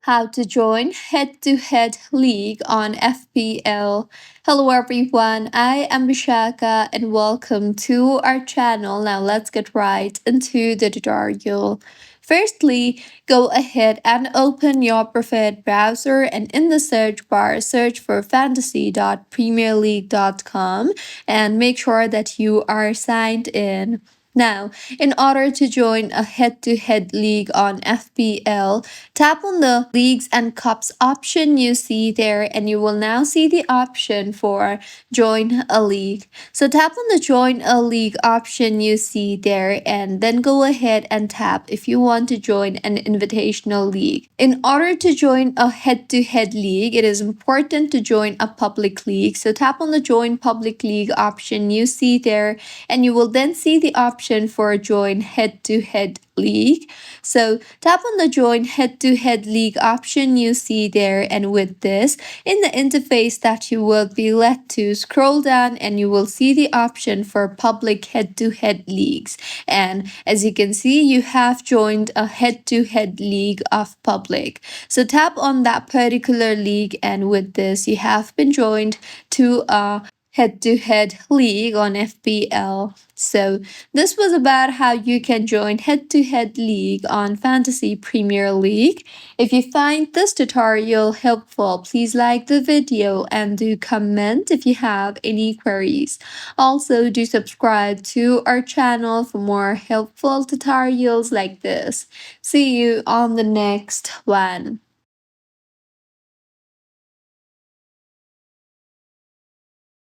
How to join head-to-head league on FPL. Hello everyone, I am Vishaka and welcome to our channel. Now let's get right into the tutorial. Firstly, go ahead and open your preferred browser and in the search bar search for fantasy.premierleague.com and make sure that you are signed in. Now, in order to join a head-to-head league on FPL, tap on the Leagues and Cups option you see there and you will now see the option for Join a League. So tap on the Join a League option you see there and then go ahead and tap if you want to join an invitational league. In order to join a head-to-head league, it is important to join a public league. So tap on the Join Public League option you see there and you will then see the option for Join Head-to-Head League. So tap on the Join Head-to-Head League option you see there, and with this, in the interface that you will be led to, scroll down and you will see the option for public head-to-head leagues. And as you can see, you have joined a head-to-head league of public. So tap on that particular league, and with this, you have been joined to a head-to-head league on FPL. So this was about how you can join head-to-head league on Fantasy Premier League. If you find this tutorial helpful, please like the video and do comment if you have any queries. Also, do subscribe to our channel for more helpful tutorials like this. See you on the next one.